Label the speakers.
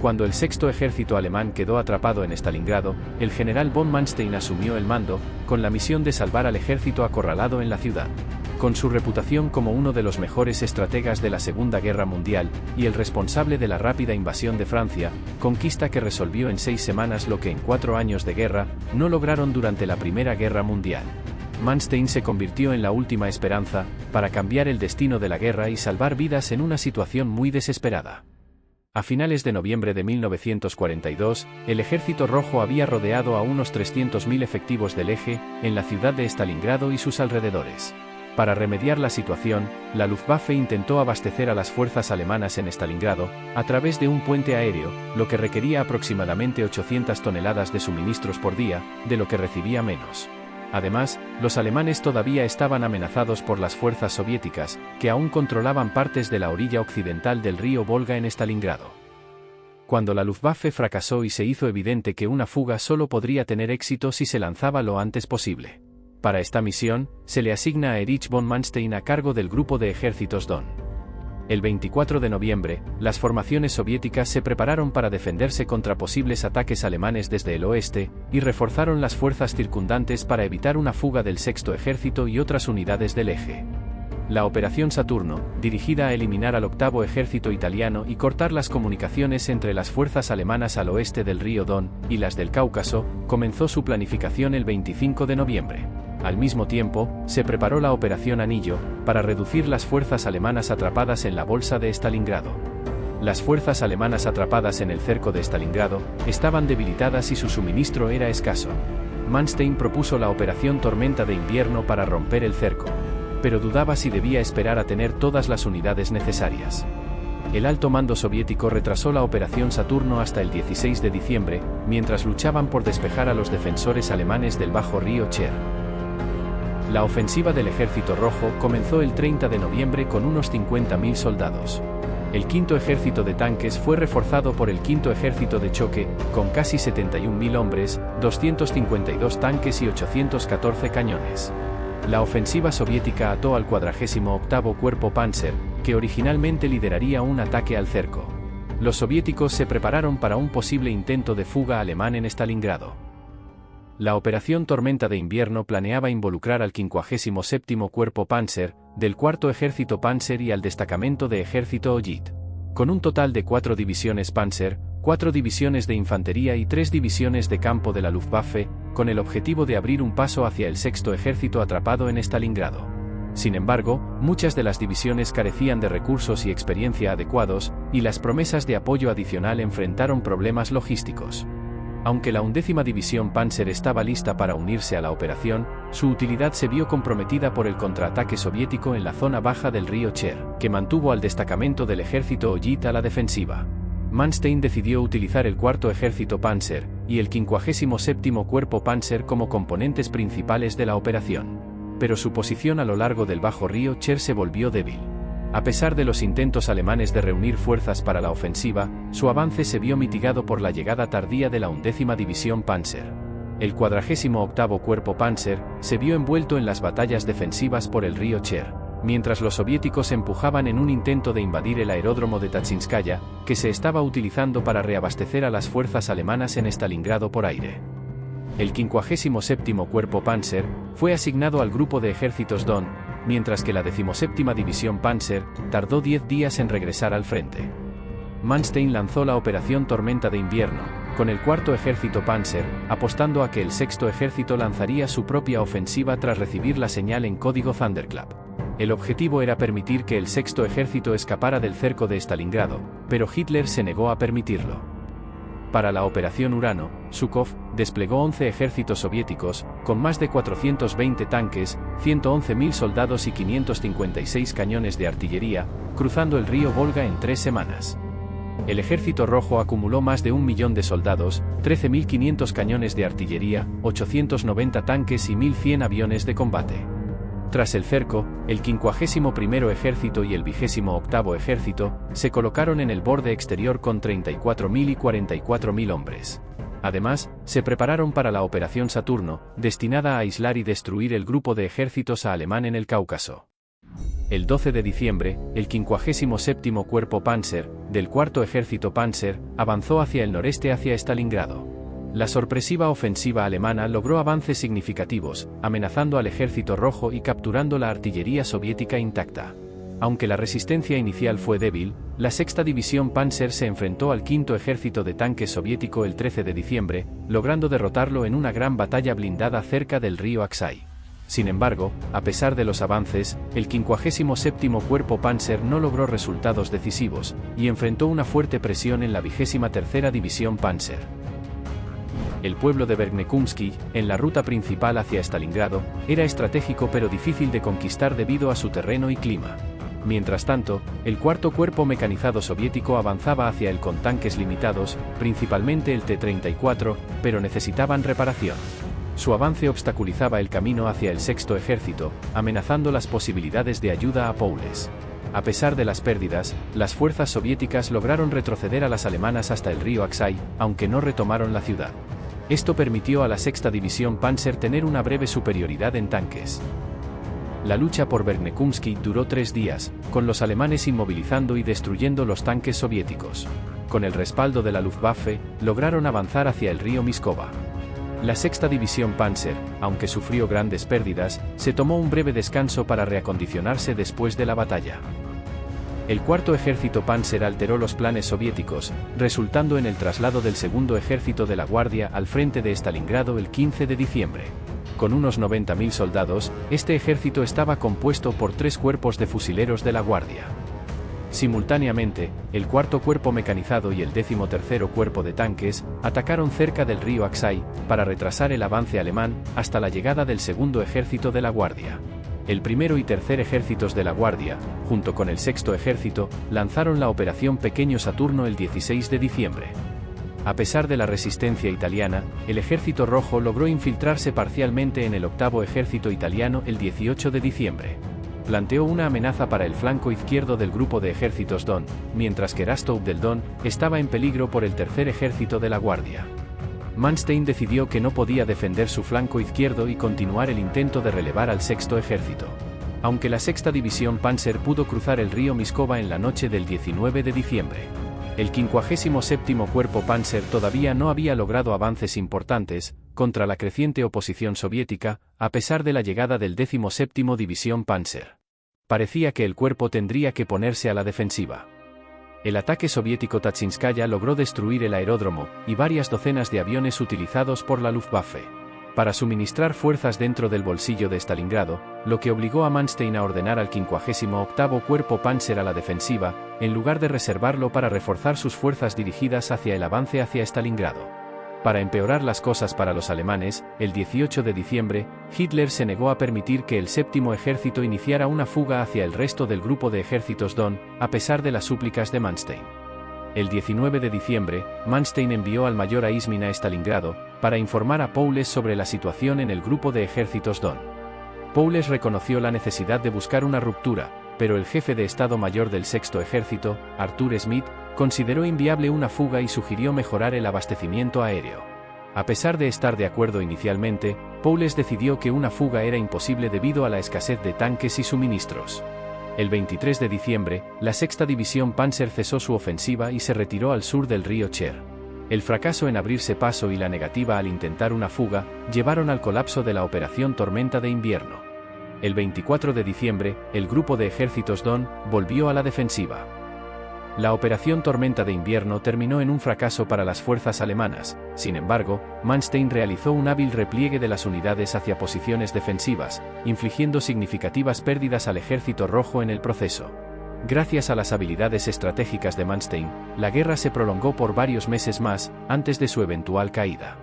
Speaker 1: Cuando el sexto ejército alemán quedó atrapado en Stalingrado, el general von Manstein asumió el mando, con la misión de salvar al ejército acorralado en la ciudad. Con su reputación como uno de los mejores estrategas de la Segunda Guerra Mundial, y el responsable de la rápida invasión de Francia, conquista que resolvió en 6 semanas lo que en 4 años de guerra, no lograron durante la Primera Guerra Mundial. Manstein se convirtió en la última esperanza, para cambiar el destino de la guerra y salvar vidas en una situación muy desesperada. A finales de noviembre de 1942, el Ejército Rojo había rodeado a unos 300.000 efectivos del Eje, en la ciudad de Stalingrado y sus alrededores. Para remediar la situación, la Luftwaffe intentó abastecer a las fuerzas alemanas en Stalingrado, a través de un puente aéreo, lo que requería aproximadamente 800 toneladas de suministros por día, de lo que recibía menos. Además, los alemanes todavía estaban amenazados por las fuerzas soviéticas, que aún controlaban partes de la orilla occidental del río Volga en Stalingrado. Cuando la Luftwaffe fracasó y se hizo evidente que una fuga solo podría tener éxito si se lanzaba lo antes posible. Para esta misión, se le asigna a Erich von Manstein a cargo del grupo de ejércitos Don. El 24 de noviembre, las formaciones soviéticas se prepararon para defenderse contra posibles ataques alemanes desde el oeste, y reforzaron las fuerzas circundantes para evitar una fuga del sexto ejército y otras unidades del Eje. La Operación Saturno, dirigida a eliminar al octavo ejército italiano y cortar las comunicaciones entre las fuerzas alemanas al oeste del río Don y las del Cáucaso, comenzó su planificación el 25 de noviembre. Al mismo tiempo, se preparó la Operación Anillo, para reducir las fuerzas alemanas atrapadas en la bolsa de Stalingrado. Las fuerzas alemanas atrapadas en el cerco de Stalingrado, estaban debilitadas y su suministro era escaso. Manstein propuso la Operación Tormenta de Invierno para romper el cerco, pero dudaba si debía esperar a tener todas las unidades necesarias. El alto mando soviético retrasó la Operación Saturno hasta el 16 de diciembre, mientras luchaban por despejar a los defensores alemanes del bajo río Cher. La ofensiva del Ejército Rojo comenzó el 30 de noviembre con unos 50.000 soldados. El quinto ejército de tanques fue reforzado por el quinto ejército de choque, con casi 71.000 hombres, 252 tanques y 814 cañones. La ofensiva soviética ató al 48º Cuerpo Panzer, que originalmente lideraría un ataque al cerco. Los soviéticos se prepararon para un posible intento de fuga alemán en Stalingrado. La Operación Tormenta de Invierno planeaba involucrar al 57º Cuerpo Panzer, del 4º Ejército Panzer y al destacamento de Ejército Ollid. Con un total de 4 divisiones Panzer, 4 divisiones de infantería y 3 divisiones de campo de la Luftwaffe, con el objetivo de abrir un paso hacia el sexto ejército atrapado en Stalingrado. Sin embargo, muchas de las divisiones carecían de recursos y experiencia adecuados, y las promesas de apoyo adicional enfrentaron problemas logísticos. Aunque la 11ª División Panzer estaba lista para unirse a la operación, su utilidad se vio comprometida por el contraataque soviético en la zona baja del río Cher, que mantuvo al destacamento del ejército Ollid a la defensiva. Manstein decidió utilizar el 4º Ejército Panzer y el 57º Cuerpo Panzer como componentes principales de la operación. Pero su posición a lo largo del bajo río Cher se volvió débil. A pesar de los intentos alemanes de reunir fuerzas para la ofensiva, su avance se vio mitigado por la llegada tardía de la 11ª División Panzer. El 48º Cuerpo Panzer se vio envuelto en las batallas defensivas por el río Cher, mientras los soviéticos empujaban en un intento de invadir el aeródromo de Tatsinskaya, que se estaba utilizando para reabastecer a las fuerzas alemanas en Stalingrado por aire. El 57º Cuerpo Panzer fue asignado al grupo de ejércitos Don, mientras que la 17ª División Panzer tardó 10 días en regresar al frente. Manstein lanzó la Operación Tormenta de Invierno, con el 4º Ejército Panzer, apostando a que el 6º Ejército lanzaría su propia ofensiva tras recibir la señal en código Thunderclap. El objetivo era permitir que el 6º Ejército escapara del cerco de Stalingrado, pero Hitler se negó a permitirlo. Para la Operación Urano, Zhukov desplegó 11 ejércitos soviéticos, con más de 420 tanques, 111.000 soldados y 556 cañones de artillería, cruzando el río Volga en 3 semanas. El Ejército Rojo acumuló más de 1 millón de soldados, 13.500 cañones de artillería, 890 tanques y 1.100 aviones de combate. Tras el cerco, el 51º Ejército y el 28º Ejército se colocaron en el borde exterior con 34.000 y 44.000 hombres. Además, se prepararon para la Operación Saturno, destinada a aislar y destruir el grupo de ejércitos alemán en el Cáucaso. El 12 de diciembre, el 57º Cuerpo Panzer del cuarto ejército Panzer, avanzó hacia el noreste hacia Stalingrado. La sorpresiva ofensiva alemana logró avances significativos, amenazando al ejército rojo y capturando la artillería soviética intacta. Aunque la resistencia inicial fue débil, la sexta división Panzer se enfrentó al quinto ejército de tanques soviético el 13 de diciembre, logrando derrotarlo en una gran batalla blindada cerca del río Aksai. Sin embargo, a pesar de los avances, el 57º Cuerpo Panzer no logró resultados decisivos, y enfrentó una fuerte presión en la 23ª División Panzer. El pueblo de Verkhnechumsky, en la ruta principal hacia Stalingrado, era estratégico pero difícil de conquistar debido a su terreno y clima. Mientras tanto, el cuarto cuerpo mecanizado soviético avanzaba hacia él con tanques limitados, principalmente el T-34, pero necesitaban reparación. Su avance obstaculizaba el camino hacia el sexto ejército, amenazando las posibilidades de ayuda a Paules. A pesar de las pérdidas, las fuerzas soviéticas lograron retroceder a las alemanas hasta el río Aksai, aunque no retomaron la ciudad. Esto permitió a la sexta división Panzer tener una breve superioridad en tanques. La lucha por Verkhnechumsky duró 3 días, con los alemanes inmovilizando y destruyendo los tanques soviéticos. Con el respaldo de la Luftwaffe, lograron avanzar hacia el río Miskova. La sexta división Panzer, aunque sufrió grandes pérdidas, se tomó un breve descanso para reacondicionarse después de la batalla. El cuarto ejército Panzer alteró los planes soviéticos, resultando en el traslado del segundo ejército de la Guardia al frente de Stalingrado el 15 de diciembre. Con unos 90.000 soldados, este ejército estaba compuesto por 3 cuerpos de fusileros de la Guardia. Simultáneamente, el cuarto cuerpo mecanizado y el 13º cuerpo de tanques atacaron cerca del río Aksai para retrasar el avance alemán hasta la llegada del segundo ejército de la Guardia. El primero y tercer ejércitos de la Guardia, junto con el sexto ejército, lanzaron la Operación Pequeño Saturno el 16 de diciembre. A pesar de la resistencia italiana, el ejército rojo logró infiltrarse parcialmente en el octavo ejército italiano el 18 de diciembre. Planteó una amenaza para el flanco izquierdo del grupo de ejércitos Don, mientras que Rostov del Don estaba en peligro por el tercer ejército de la Guardia. Manstein decidió que no podía defender su flanco izquierdo y continuar el intento de relevar al sexto ejército. Aunque la sexta división Panzer pudo cruzar el río Miskova en la noche del 19 de diciembre. El 57º Cuerpo Panzer todavía no había logrado avances importantes contra la creciente oposición soviética, a pesar de la llegada del 17º División Panzer. Parecía que el cuerpo tendría que ponerse a la defensiva. El ataque soviético Tatsinskaya logró destruir el aeródromo y varias docenas de aviones utilizados por la Luftwaffe para suministrar fuerzas dentro del bolsillo de Stalingrado, lo que obligó a Manstein a ordenar al 58º Cuerpo Panzer a la defensiva, en lugar de reservarlo para reforzar sus fuerzas dirigidas hacia el avance hacia Stalingrado. Para empeorar las cosas para los alemanes, el 18 de diciembre, Hitler se negó a permitir que el séptimo ejército iniciara una fuga hacia el resto del grupo de ejércitos Don, a pesar de las súplicas de Manstein. El 19 de diciembre, Manstein envió al mayor Aismin a Stalingrado, para informar a Paules sobre la situación en el grupo de ejércitos Don. Paules reconoció la necesidad de buscar una ruptura, pero el jefe de Estado Mayor del sexto ejército, Arthur Schmidt, consideró inviable una fuga y sugirió mejorar el abastecimiento aéreo. A pesar de estar de acuerdo inicialmente, Paules decidió que una fuga era imposible debido a la escasez de tanques y suministros. El 23 de diciembre, la sexta división Panzer cesó su ofensiva y se retiró al sur del río Cher. El fracaso en abrirse paso y la negativa al intentar una fuga, llevaron al colapso de la Operación Tormenta de Invierno. El 24 de diciembre, el grupo de ejércitos Don volvió a la defensiva. La Operación Tormenta de Invierno terminó en un fracaso para las fuerzas alemanas. Sin embargo, Manstein realizó un hábil repliegue de las unidades hacia posiciones defensivas, infligiendo significativas pérdidas al ejército rojo en el proceso. Gracias a las habilidades estratégicas de Manstein, la guerra se prolongó por varios meses más, antes de su eventual caída.